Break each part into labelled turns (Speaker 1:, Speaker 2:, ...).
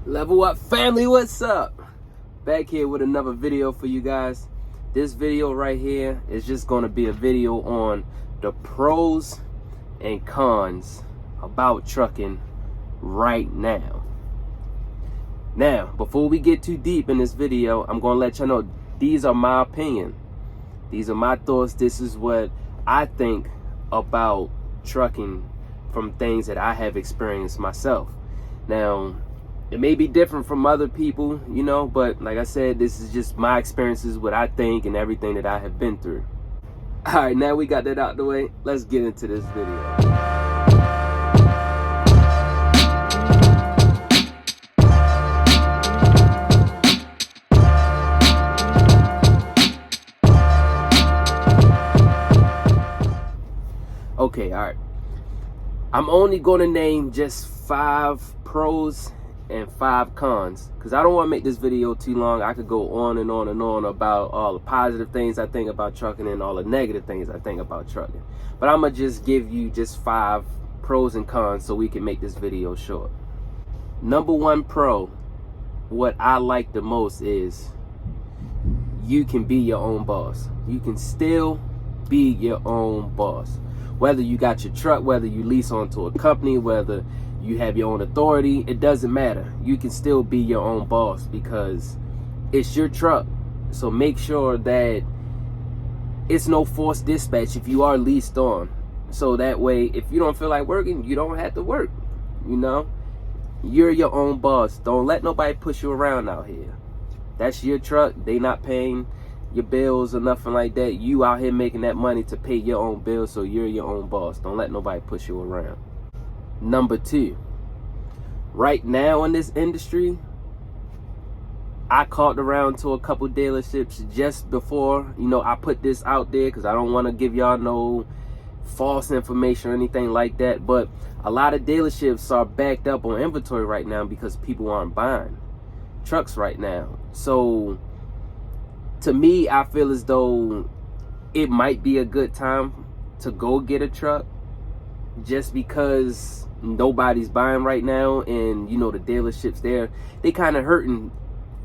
Speaker 1: Level up family, what's up? Back here with another video for you guys. This video right here is just going to be a video on the pros and cons about trucking right now. Now, before we get too deep in this video, I'm going to let y'all know these are my opinion. These are my thoughts. This is what I think about trucking from things that I have experienced myself. Now, it may be different from other people, you know, but like I said, this is just my experiences, what I think, and everything that I have been through. All right, now we got that out the way. Let's get into this video. Okay, all right. I'm only going to name just 5 pros and 5 cons, because I don't want to make this video too long. I could go on and on and on about all the positive things I think about trucking and all the negative things I think about trucking. But I'm going to just give you just 5 pros and cons so we can make this video short. Number 1 pro, what I like the most is you can be your own boss. You can still be your own boss. Whether you got your truck, whether you lease onto a company, whether you have your own authority, it doesn't matter. You can still be your own boss because it's your truck. So make sure that it's no forced dispatch if you are leased on. So that way, if you don't feel like working, you don't have to work. You know, you're your own boss. Don't let nobody push you around out here. That's your truck. They not paying your bills or nothing like that. You out here making that money to pay your own bills, so you're your own boss. Don't let nobody push you around. Number 2, right now in this industry, I called around to a couple dealerships just before, you know, I put this out there, because I don't want to give y'all no false information or anything like that. But a lot of dealerships are backed up on inventory right now because people aren't buying trucks right now. So to me, I feel as though it might be a good time to go get a truck, just because nobody's buying right now, and you know the dealerships they kind of hurting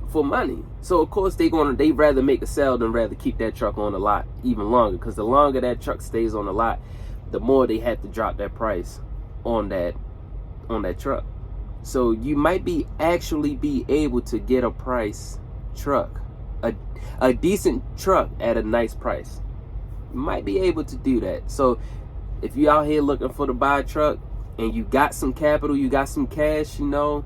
Speaker 1: for money. So of course they rather make a sale than rather keep that truck on the lot even longer, because the longer that truck stays on the lot, the more they have to drop that price on that truck. So you might actually be able to get a price truck, a decent truck at a nice price. You might be able to do that. So if you out here looking for to buy a truck and you got some capital, you got some cash, you know,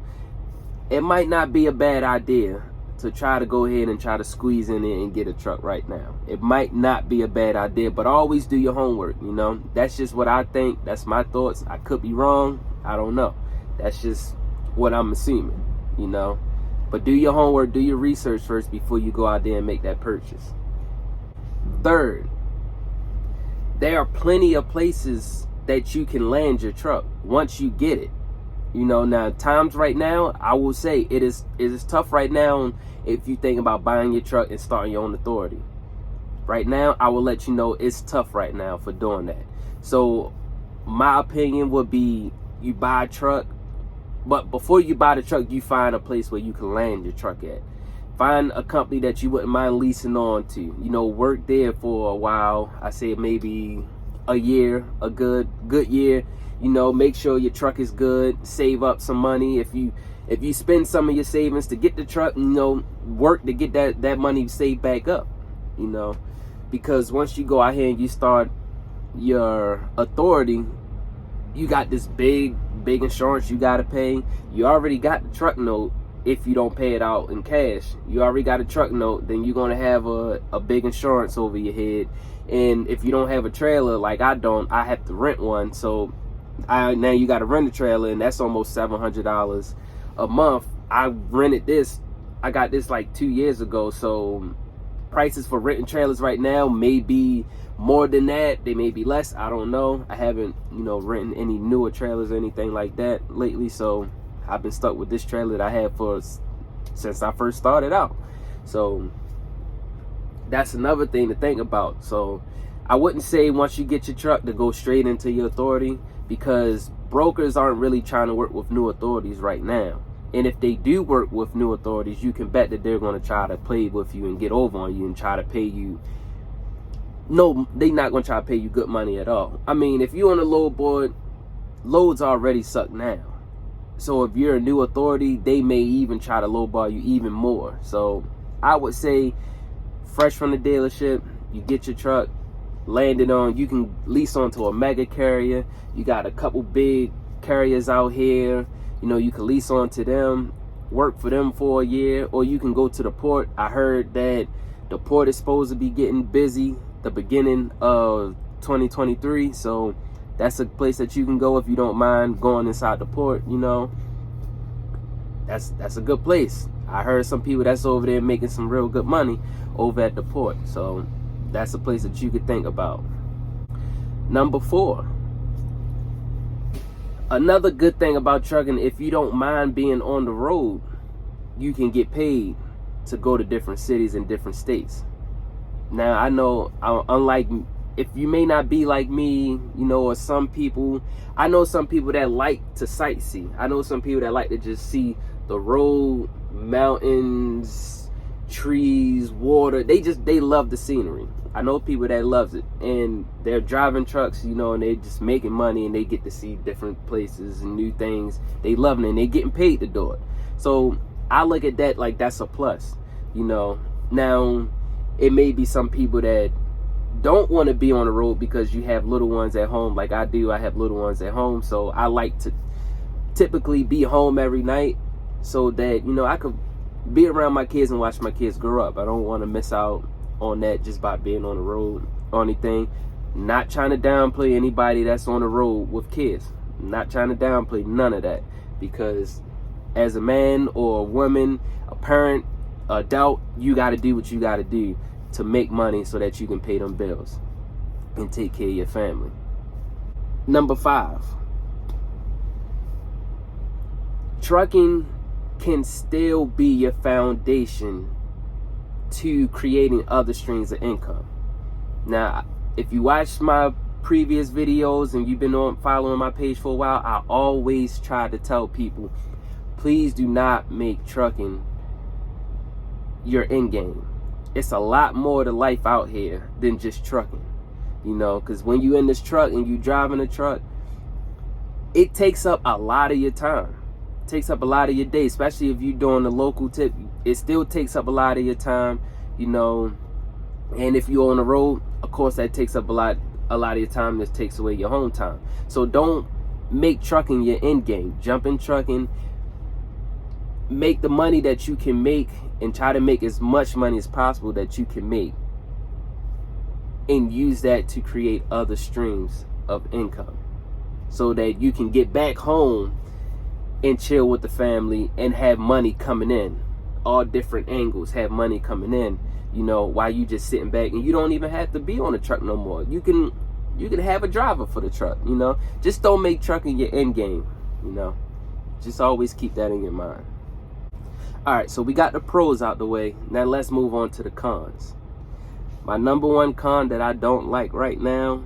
Speaker 1: it might not be a bad idea to try to go ahead and try to squeeze in there and get a truck right now. It might not be a bad idea, but always do your homework, you know. That's just what I think. That's my thoughts. I could be wrong. I don't know. That's just what I'm assuming, you know. But do your homework, do your research first before you go out there and make that purchase. Third, there are plenty of places that you can land your truck once you get it. You know, now times right now, I will say it is tough right now if you think about buying your truck and starting your own authority. Right now, I will let you know it's tough right now for doing that. So my opinion would be you buy a truck, but before you buy the truck, you find a place where you can land your truck at. Find a company that you wouldn't mind leasing on to. You know, work there for a while. I say maybe a year, a good year. You know, make sure your truck is good. Save up some money. If you spend some of your savings to get the truck, you know, work to get that money saved back up. You know, because once you go out here and you start your authority, you got this big insurance you gotta pay. You already got the truck note. If you don't pay it out in cash, you already got a truck note, then you're going to have a big insurance over your head. And if you don't have a trailer, like I don't, I have to rent one. So now you got to rent a trailer, and that's almost $700 a month. I rented this. I got this like 2 years ago. So prices for renting trailers right now may be more than that. They may be less. I don't know. I haven't, you know, rented any newer trailers or anything like that lately. So I've been stuck with this trailer that I had since I first started out. So that's another thing to think about. So I wouldn't say once you get your truck to go straight into your authority, because brokers aren't really trying to work with new authorities right now. And if they do work with new authorities, you can bet that they're going to try to play with you and get over on you and try to pay you. No, they're not going to try to pay you good money at all. I mean, if you're on a load board, loads already suck now. So if you're a new authority, they may even try to lowball you even more. So I would say, fresh from the dealership, you get your truck landed on, you can lease onto a mega carrier. You got a couple big carriers out here, you know, you can lease onto them, work for them for a year, or you can go to the port. I heard that the port is supposed to be getting busy the beginning of 2023, so that's a place that you can go if you don't mind going inside the port. You know, that's a good place. I heard some people that's over there making some real good money over at the port, so that's a place that you could think about. Number 4, another good thing about trucking, if you don't mind being on the road, you can get paid to go to different cities and different states. Now, I know, unlike, if you may not be like me, you know, or some people, I know some people that like to sightsee. I know some people that like to just see the road, mountains, trees, water. They love the scenery. I know people that loves it, and they're driving trucks, you know, and they're just making money, and they get to see different places and new things. They loving it, and they getting paid to do it. So I look at that like that's a plus, you know. Now, it may be some people that don't want to be on the road because you have little ones at home, like I do. I have little ones at home, so I like to typically be home every night so that, you know, I could be around my kids and watch my kids grow up. I don't want to miss out on that just by being on the road or anything. Not trying to downplay anybody that's on the road with kids. Not trying to downplay none of that, because as a man or a woman, a parent, adult, you got to do what you got to do to make money so that you can pay them bills and take care of your family. Number 5, trucking can still be your foundation to creating other streams of income. Now, if you watched my previous videos and you've been following my page for a while, I always try to tell people, please do not make trucking your end game. It's a lot more to life out here than just trucking, you know, because when you in this truck and you driving a truck, it takes up a lot of your time. It takes up a lot of your day, especially if you're doing the local tip. It still takes up a lot of your time, you know. And if you're on the road, of course, that takes up a lot of your time. This takes away your home time. So don't make trucking your end game. Jump in trucking, make the money that you can make, and try to make as much money as possible that you can make, and use that to create other streams of income so that you can get back home and chill with the family and have money coming in, all different angles, have money coming in, you know, while you just sitting back, and you don't even have to be on the truck no more. You can have a driver for the truck, you know. Just don't make trucking your end game, you know. Just always keep that in your mind. All right, so we got the pros out the way. Now let's move on to the cons. My number 1 con that I don't like right now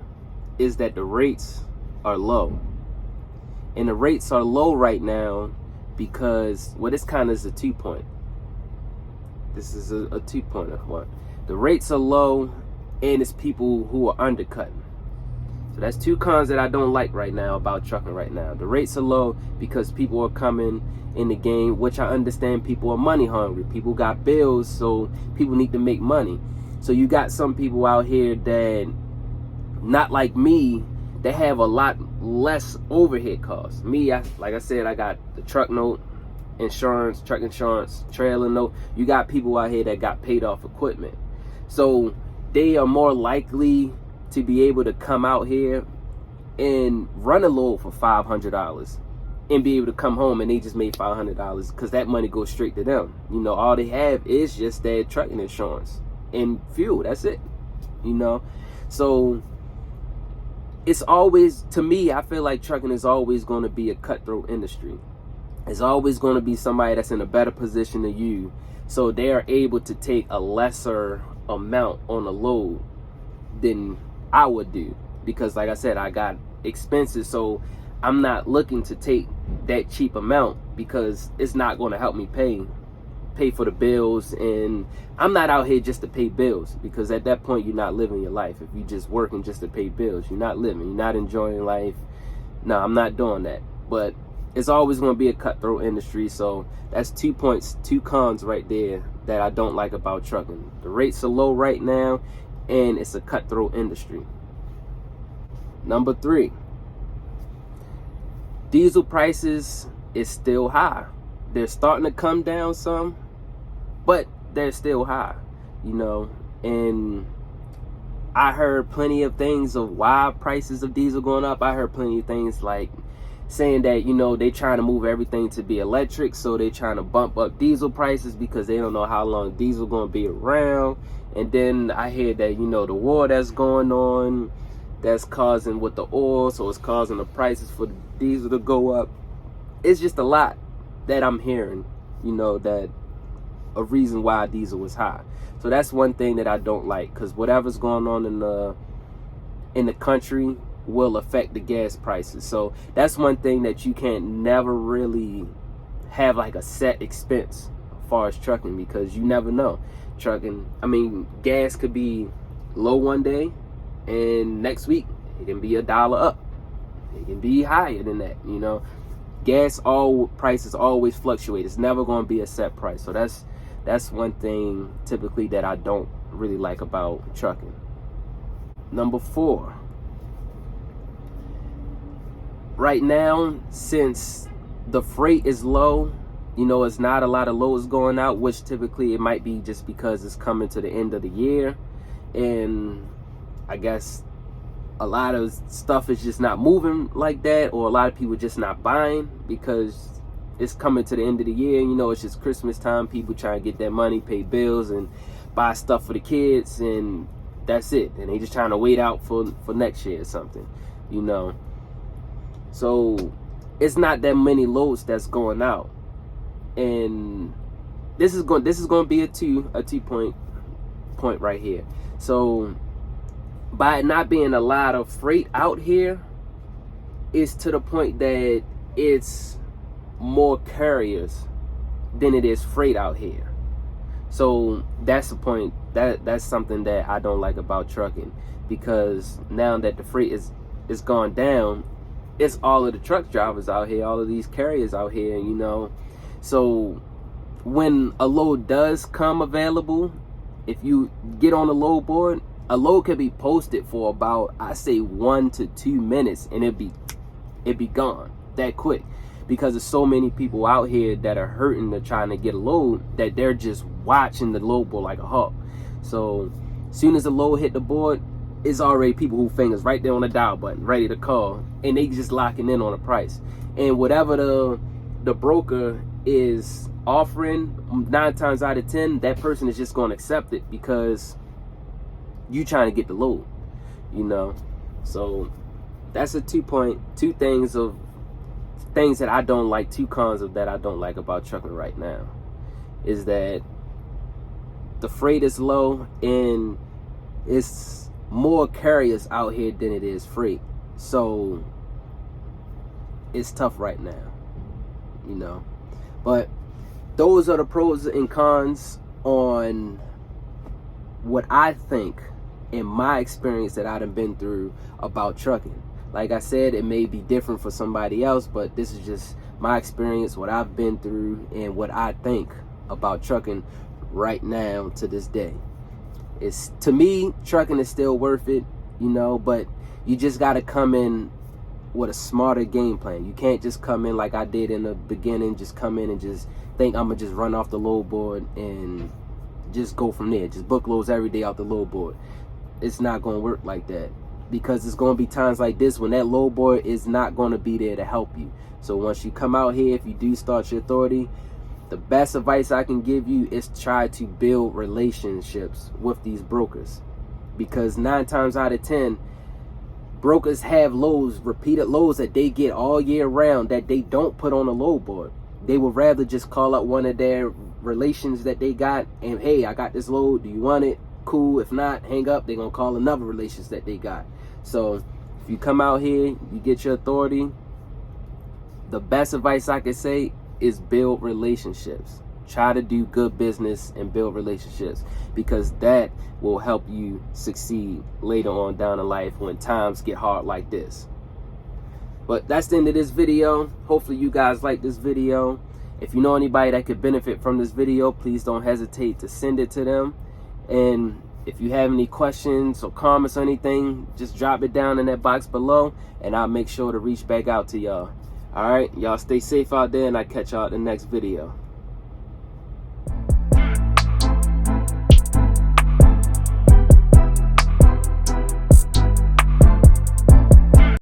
Speaker 1: is that the rates are low. And the rates are low right now because, well, this kind of is a 2-point. This is a 2-pointer. What? The rates are low, and it's people who are undercutting. So that's 2 cons that I don't like right now about trucking right now. The rates are low because people are coming in the game, which I understand. People are money hungry. People got bills, so people need to make money. So you got some people out here that, not like me, that have a lot less overhead costs. Me, like I said, I got the truck note, insurance, truck insurance, trailer note. You got people out here that got paid off equipment. So they are more likely to be able to come out here and run a load for $500 and be able to come home and they just made $500 because that money goes straight to them. You know, all they have is just their trucking insurance and fuel. That's it, you know. So it's always, to me, I feel like trucking is always going to be a cutthroat industry. It's always going to be somebody that's in a better position than you, so they are able to take a lesser amount on a load than I would do, because like I said, I got expenses, so I'm not looking to take that cheap amount, because it's not going to help me pay for the bills. And I'm not out here just to pay bills, because at that point you're not living your life. If you're just working just to pay bills, you're not living, you're not enjoying life. No, I'm not doing that. But it's always going to be a cutthroat industry. So that's 2 points, 2 cons right there that I don't like about trucking. The rates are low right now, and it's a cutthroat industry. Number 3, diesel prices is still high. They're starting to come down some, but they're still high, you know. And I heard plenty of things of why prices of diesel going up. I heard plenty of things like saying that, you know, they trying to move everything to be electric, so they trying to bump up diesel prices because they don't know how long diesel going to be around. And then I hear that, you know, the war that's going on, that's causing with the oil, so it's causing the prices for the diesel to go up. It's just a lot that I'm hearing, you know, that a reason why diesel was high. So that's one thing that I don't like, because whatever's going on in the country will affect the gas prices. So that's one thing that you can't never really have like a set expense as far as trucking, because you never know. Trucking, I mean, gas could be low one day, and next week it can be $1 up. It can be higher than that, you know. Gas prices always fluctuate. It's never going to be a set price. So that's one thing typically that I don't really like about trucking. Number 4, right now, since the freight is low, you know, it's not a lot of loads going out, which typically it might be just because it's coming to the end of the year, and I guess a lot of stuff is just not moving like that, or a lot of people just not buying because it's coming to the end of the year. You know, it's just Christmas time. People trying to get their money, pay bills, and buy stuff for the kids, and that's it. And they just trying to wait out for next year or something, you know. So it's not that many loads that's going out, and this is going to be a two point right here. So by it not being a lot of freight out here, it's to the point that it's more carriers than it is freight out here. So that's the point. That's something that I don't like about trucking, because now that the freight is gone down, it's all of the truck drivers out here, all of these carriers out here, you know. So when a load does come available, if you get on a load board, a load could be posted for about, I say, 1 to 2 minutes, and it'd be gone that quick, because there's so many people out here that are hurting, they're trying to get a load, that they're just watching the load board like a hawk. So as soon as the load hit the board, it's already people who fingers right there on the dial button, ready to call, and they just locking in on a price. And whatever the broker is offering, 9 times out of 10, that person is just going to accept it, because you trying to get the load, you know. So that's a 2 things that I don't like, 2 cons of that I don't like about trucking right now, is that the freight is low, and it's more carriers out here than it is freight. So it's tough right now, you know. But those are the pros and cons on what I think, in my experience that I've been through about trucking. Like I said, it may be different for somebody else, but this is just my experience, what I've been through, and what I think about trucking right now to this day. It's, to me, trucking is still worth it, you know, but you just got to come in with a smarter game plan. You can't just come in like I did in the beginning, just come in and just think I'm going to just run off the load board and just go from there. Just book loads every day out the load board. It's not going to work like that, because it's going to be times like this when that load board is not going to be there to help you. So once you come out here, if you do start your authority, the best advice I can give you is try to build relationships with these brokers, because 9 times out of 10, brokers have loads, repeated loads that they get all year round that they don't put on a load board. They would rather just call up one of their relations that they got and, hey, I got this load, do you want it? Cool. If not, hang up. They're gonna call another relations that they got. So if you come out here, you get your authority, the best advice I could say is build relationships. Try to do good business and build relationships, because that will help you succeed later on down in life when times get hard like this. But that's the end of this video. Hopefully you guys like this video. If you know anybody that could benefit from this video, please don't hesitate to send it to them. And if you have any questions or comments or anything, just drop it down in that box below, and I'll make sure to reach back out to y'all. All right, y'all stay safe out there, and I'll catch y'all in the next video.